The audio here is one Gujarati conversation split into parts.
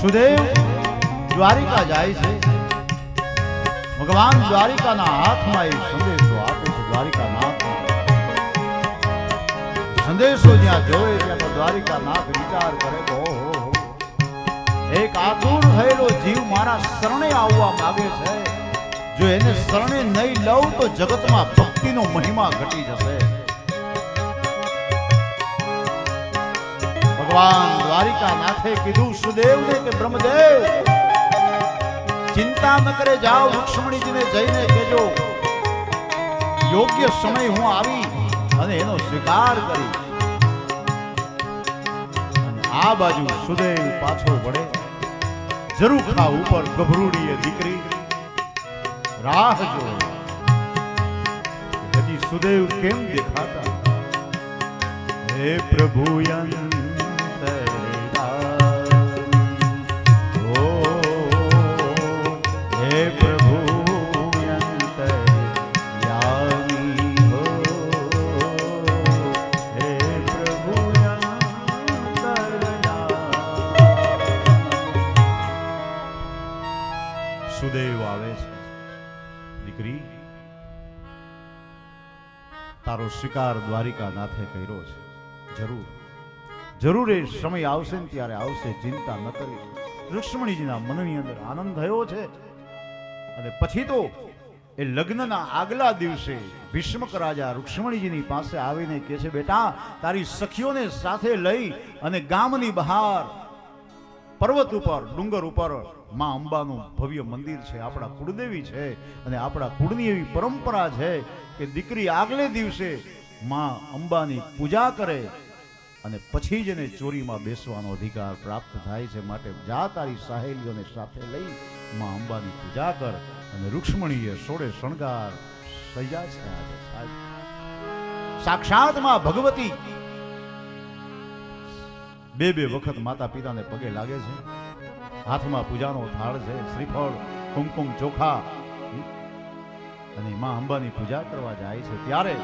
સુદેવ દ્વારિકા જાય છે, ભગવાન દ્વારિકાના હાથમાં એક સંદેશો આપે છે. દ્વારિકાનાથ સંદેશો જ્યાં જોવે ત્યાં તો દ્વારિકાનાથ વિચાર કરે તો એક આતુર થયેલો જીવ મારા શરણે આવવા માંગે છે. જો એને શરણે નહીં લઉં તો જગતમાં ભક્તિનો મહિમા ઘટી જશે. ભગવાન દ્વારિકાનાથે કીધું સુદેવને કે બ્રહ્મદેવ ચિંતા ન કરે, જાઓ રુક્ષ્મણીજીને જઈને કહેજો યોગ્ય સમય હું આવી અને એનો સ્વીકાર કરીશ. અને આ બાજુ સુદેવ પાછો વળે. ઝરૂખા ઉપર ગભરૂડીએ દીકરી રાહ જોઈ. હજી સુદેવ કેમ દેખાતા? હે પ્રભુ સુદેવ આવે છે. દીકરી, તારો સ્વીકાર દ્વારિકાનાથે કર્યો છે. જરૂર એ સમય આવશે ને ત્યારે આવશે, ચિંતા ન કરી. રુક્ષ્મણીજીના મનની અંદર આનંદ થયો છે. અને પછી તો એ લગ્નના આગલા દિવસે ભીષ્મક રાજા રુક્ષ્મણીજીની પાસે આવીને કહે છે, બેટા તારી સખીઓને સાથે લઈ અને ગામની બહાર પર્વત ઉપર, ડુંગર ઉપર માં અંબાનું ભવ્ય મંદિર છે, આપણા કુળદેવી છે. અને આપણા કુળની એવી પરંપરા છે કે દીકરી આગલે દિવસે માં અંબાની પૂજા કરે અને પછી જ એને ચોરીમાં બેસવાનો અધિકાર પ્રાપ્ત થાય છે. માટે જા તારી સહેલીઓને સાથે લઈ માં અંબાની પૂજા કર. અને રુક્ષ્મણીએ સોળે શણગાર સજ્યા છે. આજે સાહેબ સાક્ષાત માં ભગવતી બે વખત માતા પિતાને પગે લાગે છે. હાથમાં પૂજાનો થાળ છે, શ્રીફળ, કુમકુમ, ચોખા, અને માં અંબાની પૂજા કરવા જાય છે. ત્યારે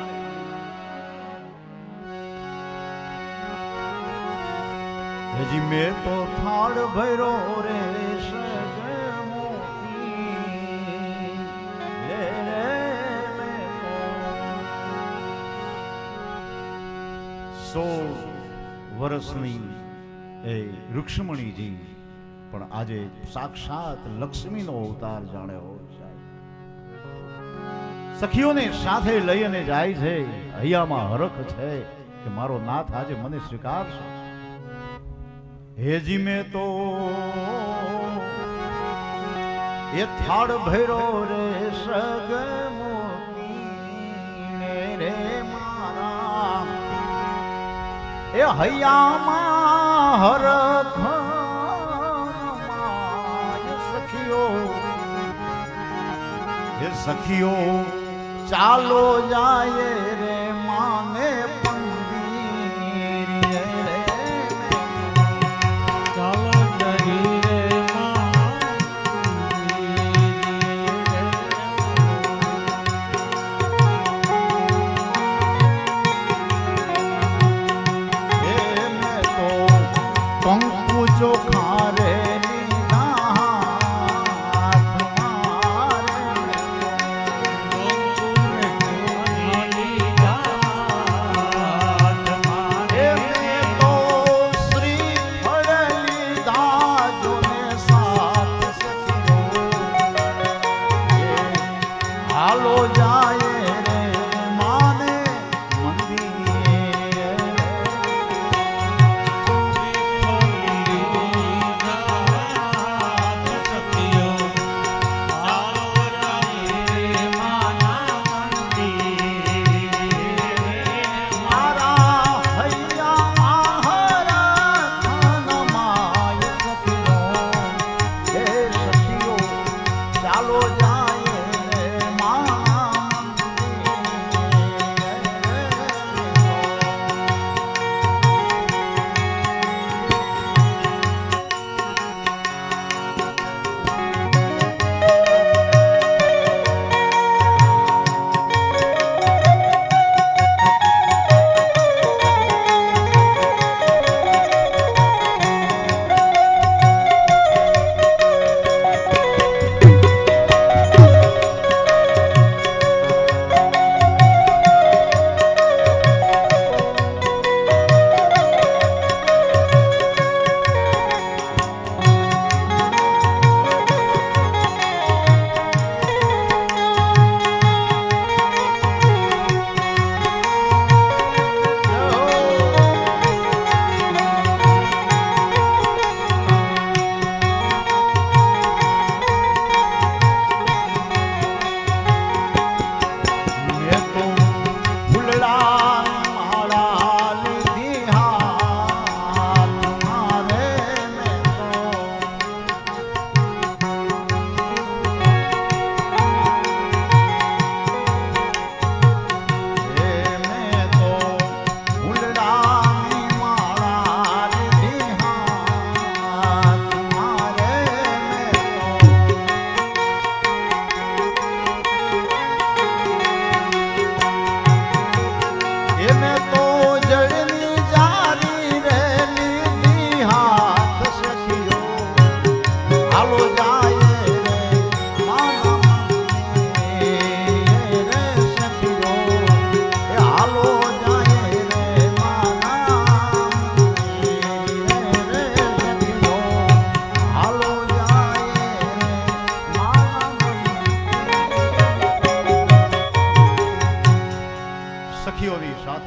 હજી મેં તો થાળ ભર્યો રે વર્ષની એ રુક્ષ્મણીજી પણ આજે સાક્ષાત લક્ષ્મીનો અવતાર જાણ્યો. સખીઓને સાથે લઈ અને જાય છે. હૈયામાં હરખ છે કે મારો નાથ આજે મને સ્વીકારશે. હેજી મેં તો એ થાળ ભૈરો રે સગ રે મારા એ હૈયામાં હરખ સખીઓ એ સખીઓ ચાલો જાય રે માને લીધા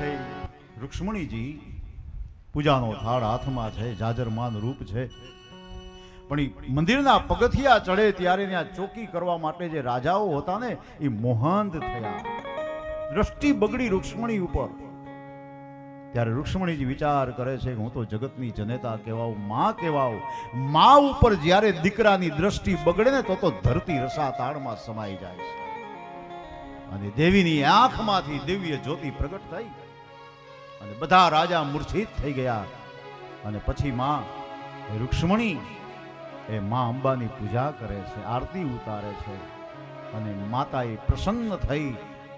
થઈ રૂક્ષ્મણીજી પૂજાનો થાળ હાથમાં છે, જાજરમાન રૂપ છે, પણ એ મંદિરના પગથિયા ચડે ત્યારે ત્યાં ચોકી કરવા માટે જે રાજાઓ હતા ને એ મોહાંત થયા, દ્રષ્ટિ બગડી રૂક્ષ્મણી ઉપર. ત્યારે રૂક્ષ્મણીજી વિચાર કરે છે કે હું તો જગતની જનેતા કહેવાઉં, માં કહેવાઉં. માં ઉપર જ્યારે દીકરાની દ્રષ્ટિ બગડે ને તો ધરતી રસાતાળમાં સમાઈ જાય છે. અને દેવીની આંખમાંથી દિવ્ય જ્યોતિ પ્રગટ થઈ અને બધા રાજા મૂર્છિત થઈ ગયા. અને પછી માં રૂક્ષ્મણી એ માં અંબાની પૂજા કરે છે, આરતી ઉતારે છે. અને માતાએ પ્રસન્ન થઈ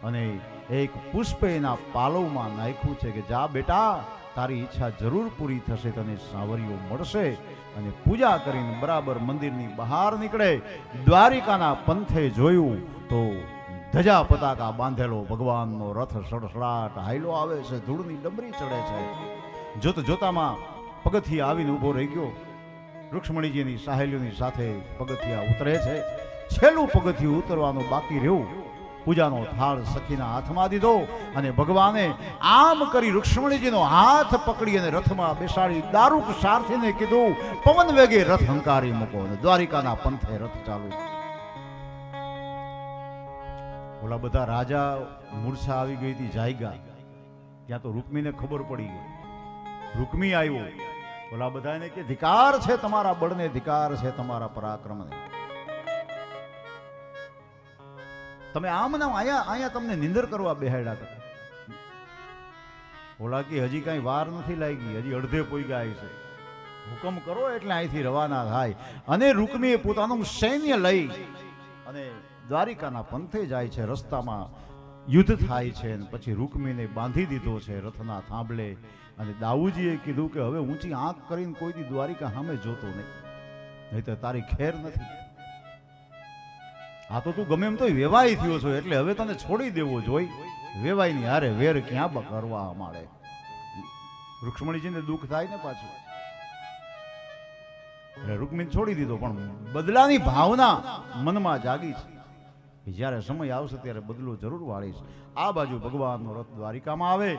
અને એક પુષ્પ એના પાલવમાં નાખ્યું છે કે જા બેટા, તારી ઈચ્છા જરૂર પૂરી થશે, તને સાવરીઓ મળશે. અને પૂજા કરીને બરાબર મંદિરની બહાર નીકળે. દ્વારિકાના પંથે જોયું તો ધજા પતાકા બાંધેલો ભગવાનનો રથ સડસડાટ હાઈલો આવે છે, ધૂળની ડમરી ચડે છે. જોત જોતામાં પગથિયા આવીને ઊભો રહી ગયો. રૂક્ષ્મણીજીની સાહેલીઓની સાથે પગથિયા ઉતરે છે. છેલ્લું પગથિયું ઉતરવાનું બાકી રહ્યું. પૂજાનો થાળ સખીના હાથમાં દીધો અને ભગવાને આમ કરી રૂક્ષ્મણીજીનો હાથ પકડી અને રથમાં બેસાડી દારૂક સારથીને કીધું પવન વેગે રથ હંકારી મૂકો. અને દ્વારિકાના પંથે રથ ચાલુ. ઓલા બધા રાજા મૂર્છા આવી ગઈ હતી જાયગા. ત્યાં તો રૂકમીને ખબર પડી ગઈ. રૂકમી આવ્યો. ઓલા બધાને કે ધિકાર છે તમારા બળને, ધિકાર છે તમારા પરાક્રમને. તમે આમ ના અહીંયા તમને નિંદર કરવા બેહાડ્યા હતા. ઓલા કે હજી કઈ વાર નથી લાગી, હજી અડધે પોઈગા છે, હુકમ કરો એટલે અહીંથી રવાના થાય. અને રૂકમીએ પોતાનું સૈન્ય લઈ અને દ્વારિકાના પંથે જાય છે. રસ્તામાં યુદ્ધ થાય છે અને પછી રૂકમીને બાંધી દીધો છે રથના થાંભલે. અને દાઉજીએ કીધું કે હવે ઊંચી આંખ કરીને કોઈની દ્વારિકા સામે જોતો નહીં તો તારી ખેર નથી. આ તો તું ગમે એમ તો વેવાઈ થયો છો એટલે હવે તને છોડી દેવો જોઈ. વેવાઈની હારે વેર ક્યાં કરવા માંડે. રૂક્ષ્મણીજીને દુઃખ થાય ને પાછું, એટલે રૂકમીને છોડી દીધો. પણ બદલાની ભાવના મનમાં જાગી છે કે જ્યારે સમય આવશે ત્યારે બદલો જરૂર વાળીશ. આ બાજુ ભગવાનનો રથ દ્વારિકામાં આવે.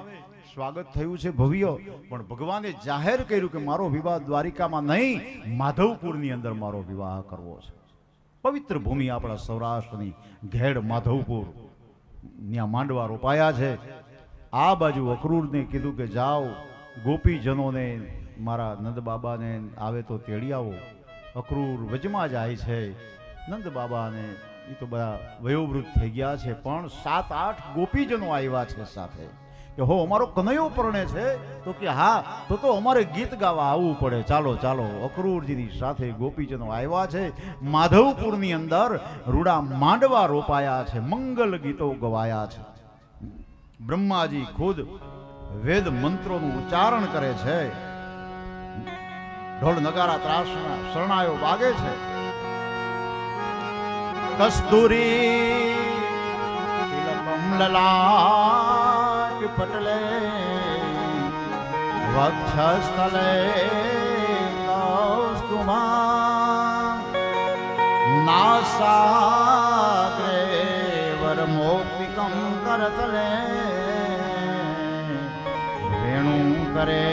સ્વાગત થયું છે ભવ્ય, પણ ભગવાને જાહેર કર્યું કે મારો વિવાહ દ્વારિકામાં નહીં, માધવપુરની અંદર મારો વિવાહ કરવો છે. પવિત્ર ભૂમિ આપણા સૌરાષ્ટ્રની ઘેડ માધવપુર, ત્યાં માંડવા રોપાયા છે. આ બાજુ અક્રૂરને કીધું કે જાઓ ગોપીજનોને મારા નંદ બાબાને આવે તો તેડી આવો. અક્રૂર વજમાં જાય છે. નંદ બાબાને એ તો બધા વયોવૃદ્ધ થઈ ગયા છે, પણ 7-8 ગોપીજનો આવ્યા છે સાથે કે હો અમારો કનૈયો પરણે છે. તો કે હા, તો અમારે ગીત ગાવા આવવું પડે. ચાલો ચાલો. અક્રૂરજીની સાથે ગોપીજનો આવ્યા છે. માધવપુરની અંદર રૂડા માંડવા રોપાયા છે, મંગલ ગીતો ગવાયા છે. બ્રહ્માજી ખુદ વેદ મંત્રોનું ઉચ્ચારણ કરે છે. ઢોલ નગારા ત્રાસના શરણાયો વાગે છે. કસ્તુરી તિલકમ લલાટ પટલે વક્ષસ્થલે કૌસ્તુભા નાસાગ્રે વરમોક્તિકમ કરતલે વેણુ કરે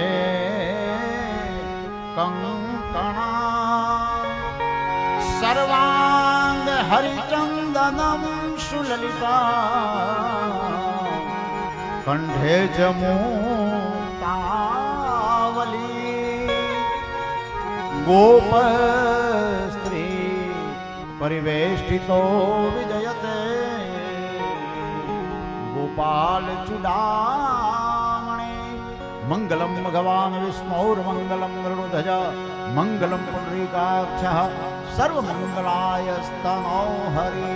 કંકણા સર્વાંગ હરિચંદનમ સુલલિતા કંઠે જમુતાવલી ગોપ સ્ત્રી પરિવેષ્ટિતો વિજયતે ગોપાલ ચુડામણે મંગલમ ભગવાન વિષ્ણુર્મંગલમ ગરુડધજા મંગલમ પુંડરીકાક્ષ સર્વમંગલાય સ્તનો હરિ.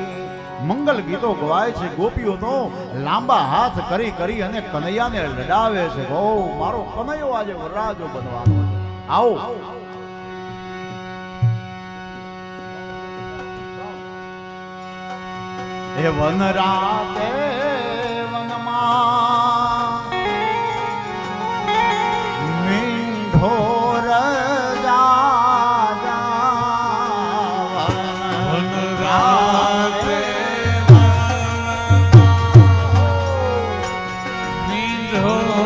મંગલ ગીતો ગવાય છે. ગોપીઓ તો લાંબા હાથ કરી કરી અને કનૈયાને લડાવે છે. ઓ મારો કનૈયો આજે વરરાજો બનવાનો છે. આવો હે વન રાતે વનમાં મીંઢોર Oh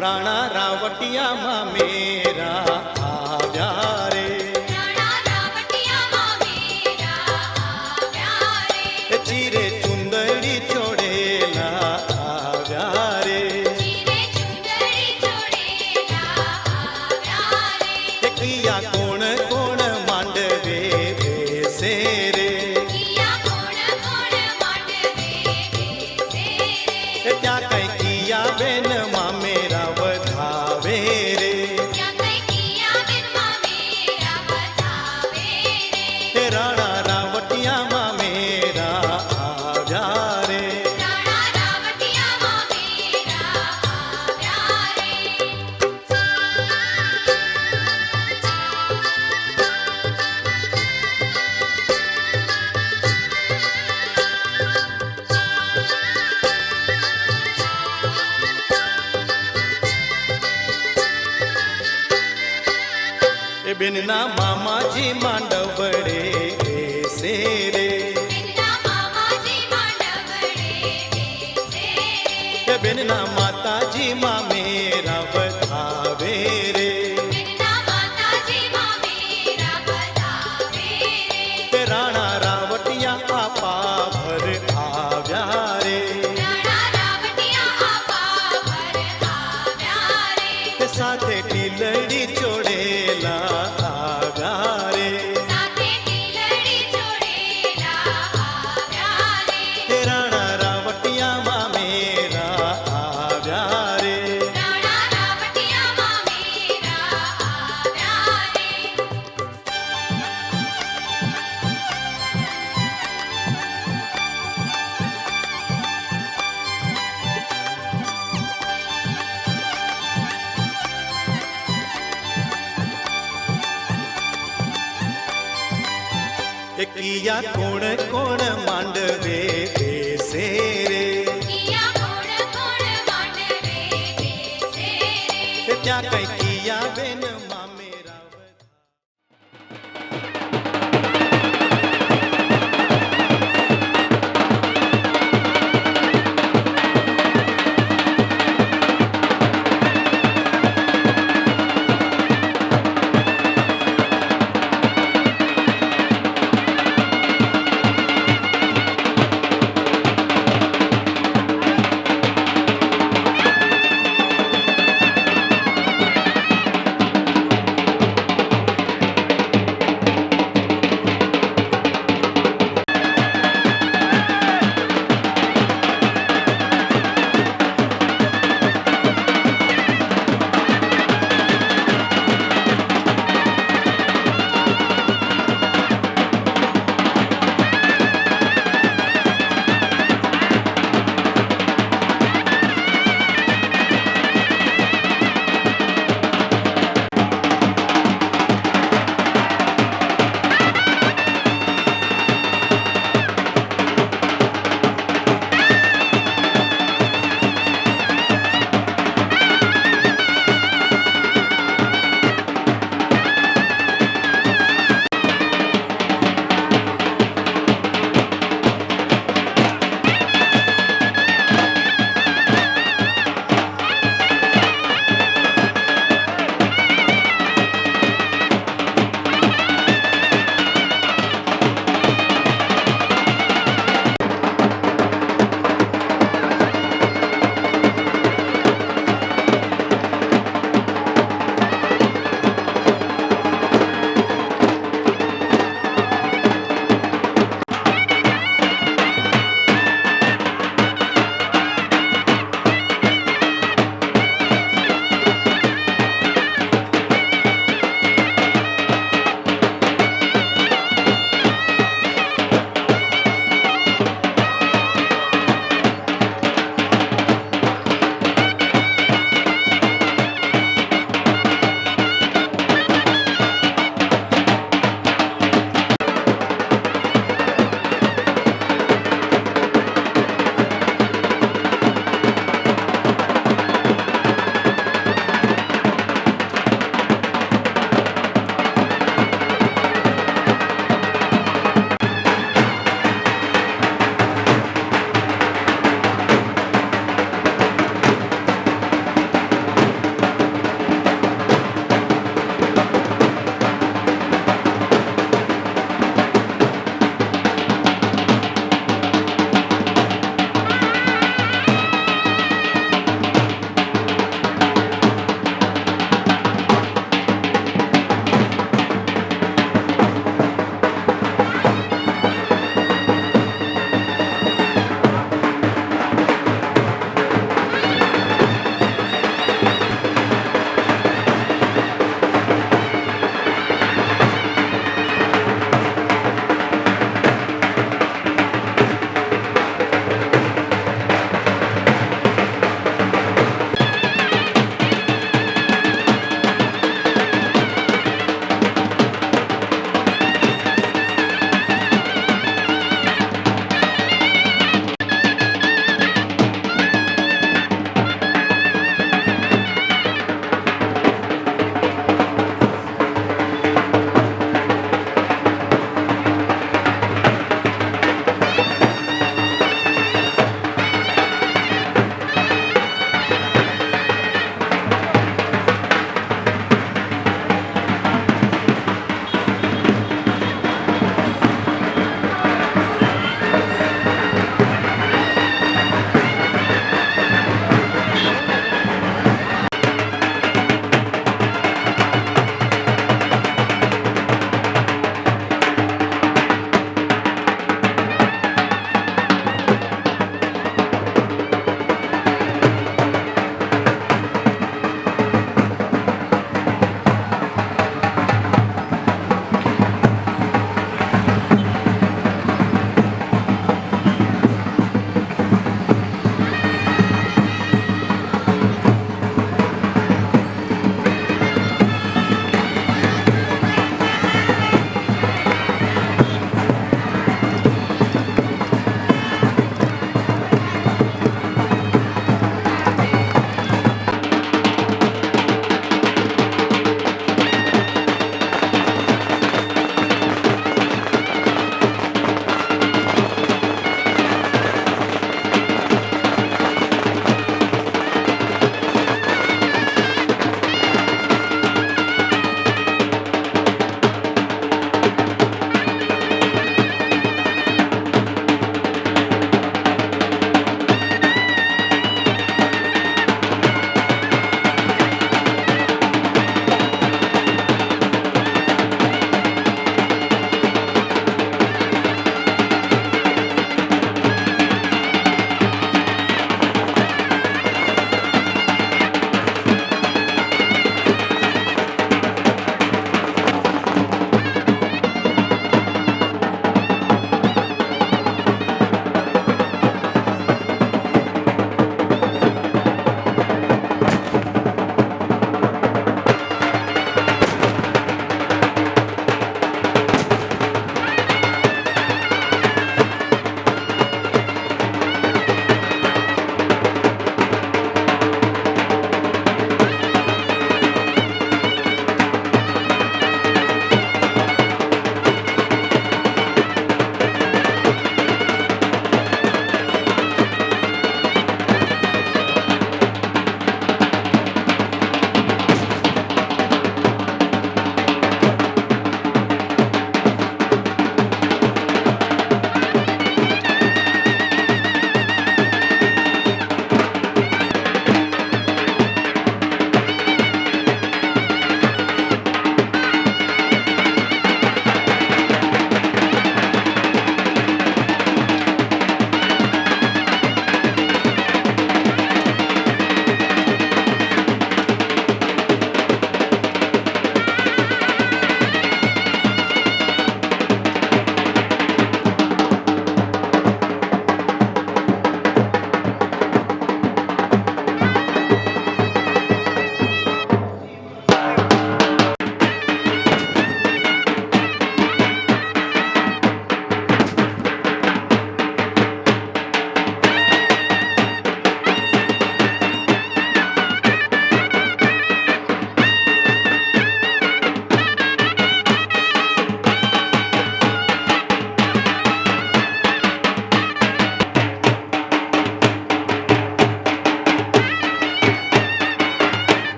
રાણા રાવટિયામાં મેરા આવ્યા રે ચીરે ચુંદડી ચોડેલા આવ્યા રે કિયા કોણ કોણ માંડવે બેસે રે ત્યાં કઈ કિયા બેન માં મેરા વધાવે રે રાણા રાવટિયામાં મેરા આવ્યા રે એ બેનના મામાજી માંડવડે બેસે રે એ બેનના માતાજી માં મેરા વધાવે રે તે રાણા રાવટિયા આપા ભર આવ્યા રે તે સાથે ટીલડી ચોડેલા આવ્યા રે તે રાણા રાવટિયામાં મેરા આવ્યા રે એ કિયા કોણ કોણ માંડવે બેસે રે ત્યાં કઈ કિયા બેન માં મેરા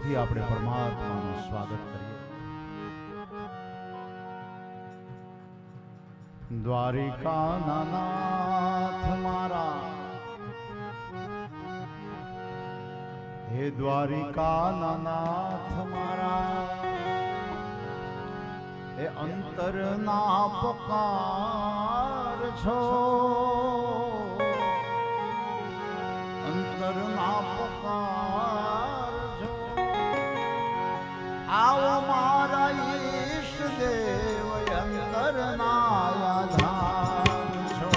શબ્દોથી આપણે પરમાત્માનું સ્વાગત કરીએ. દ્વારિકા નાથ મારા, હે દ્વારિકા નાથ મારા, એ અંતરના પુકાર છો, અંતરના પુકાર છો. આવો મારા ઈષ્ટ દેવ, અંતરના આધાર છો.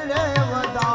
દેવતા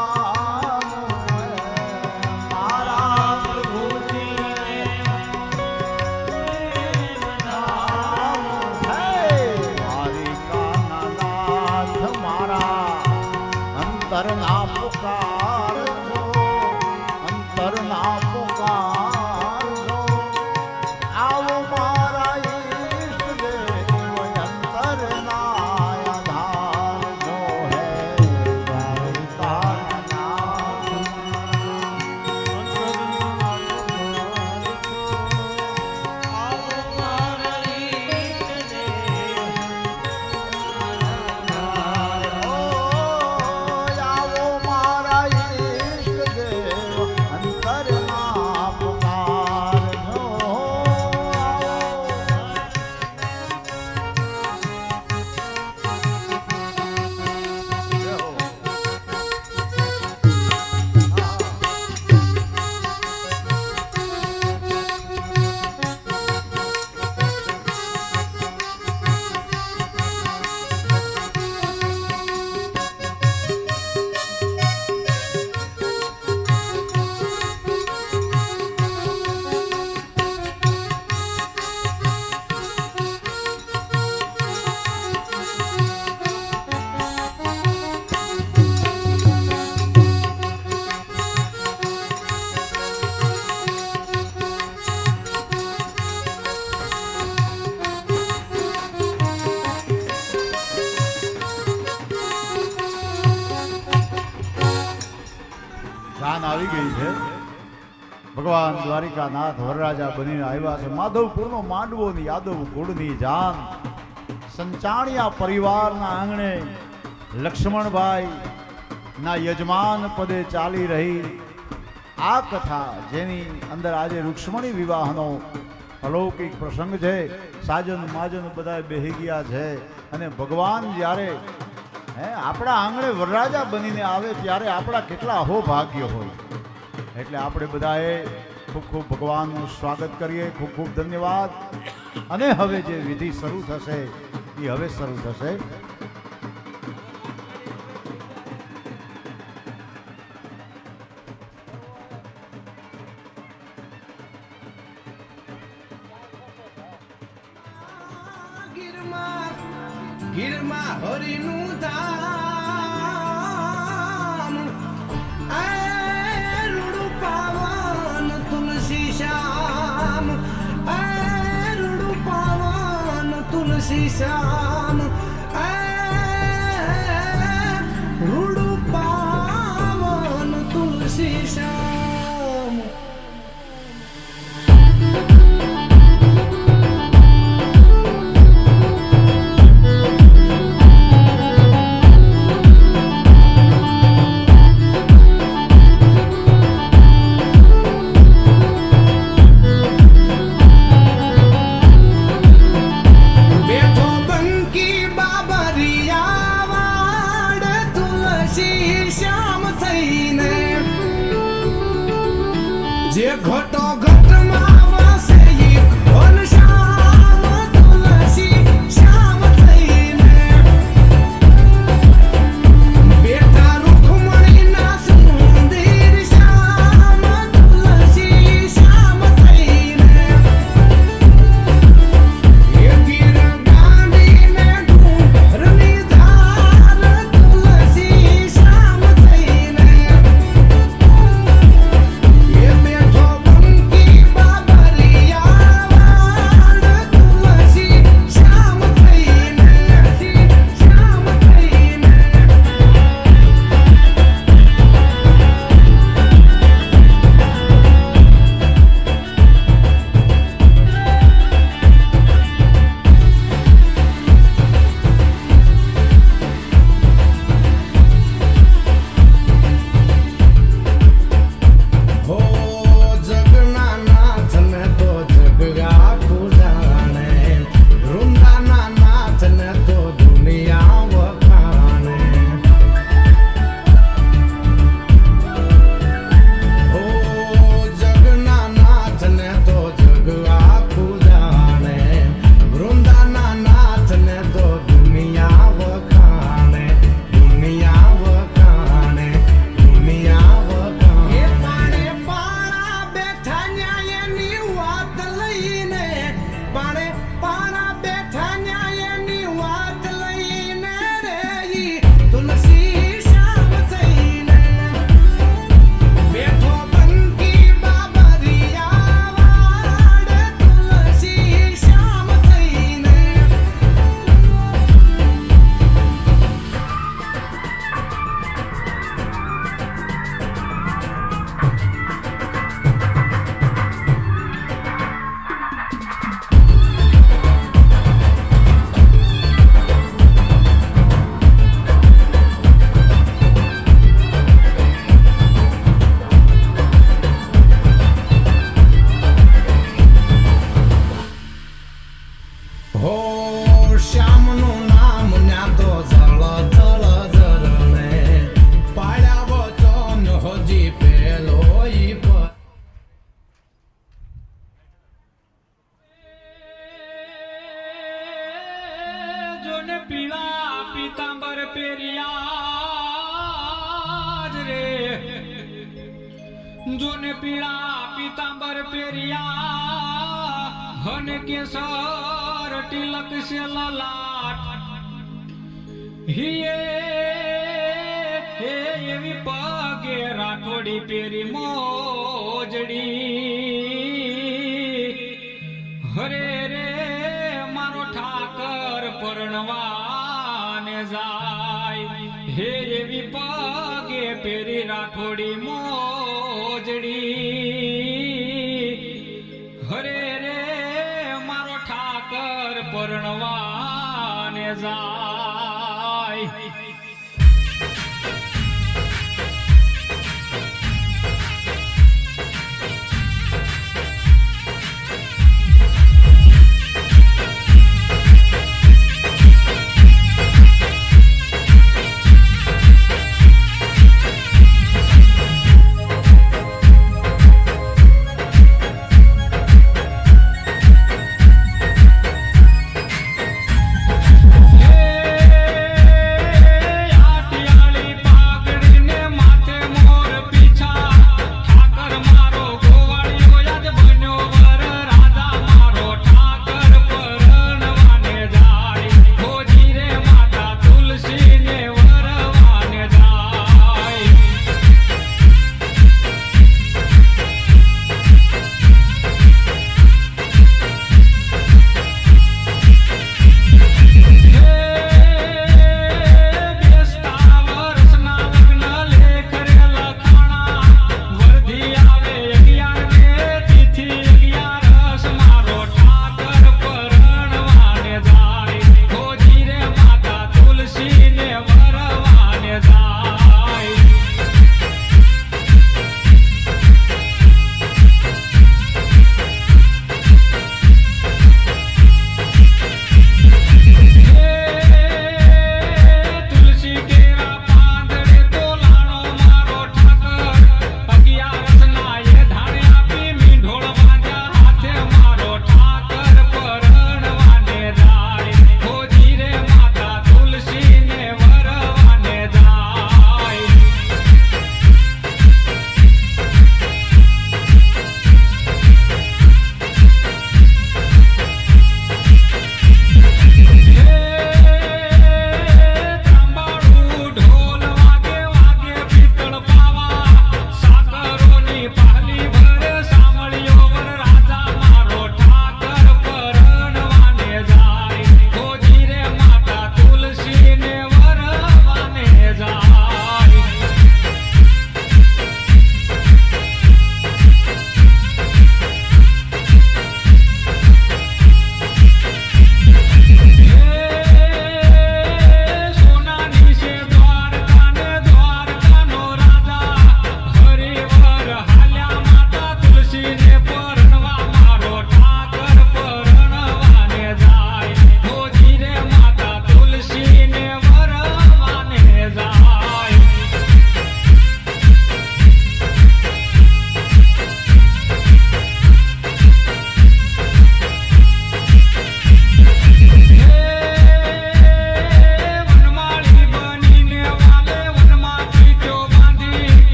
જાન આવી ગઈ છે. ભગવાન દ્વારિકાનાથ વરરાજા બનીને આવ્યા છે. માધવપુરનો માંડવો ની યાદવ કુળની જાન સંચાણિયા પરિવારના આંગણે લક્ષ્મણભાઈ ના યજમાન પદે ચાલી રહી આ કથા, જેની અંદર આજે રૂક્ષ્મણી વિવાહનો અલૌકિક પ્રસંગ છે. સાજન માજન બધા બેહી ગયા છે અને ભગવાન જ્યારે આપણા આંગણે વરરાજા બનીને આવે ત્યારે આપણા કેટલા અહોભાગ્ય હોય. એટલે આપણે બધાએ ખૂબ ખૂબ ભગવાનનું સ્વાગત કરીએ. ખૂબ ખૂબ ધન્યવાદ. અને હવે જે વિધિ શરૂ થશે એ હવે શરૂ થશે. ગીરમાં હરિનું ધામ રૂડું પાવન તુલસી શ્યામ રૂડું પાવન તુલસી શ્યામ રૂડું પાવન તુલસી શ્યામ. જે ઘટો ઘટમાં વાસે ઈ ઘન શ્યામ તુલસી શ્યામ થઈને બેઠા રૂખમણીના સુંદર શ્યામ તુલસી શ્યામ થઈને એ ગીર ગાંડીને ડુંગરની ધાર તુલસી શ્યામ થઈને જોને પીળા પીતાંબર પેરિયા હને કેસર તિલક સે લલાટ હિયે એવી પગે રાખોડી પેરી મોજડી હરે રે મારો ઠાકર પરણવાને જાય હે એવી પગે પેરી રાખોડી મો ગોજડી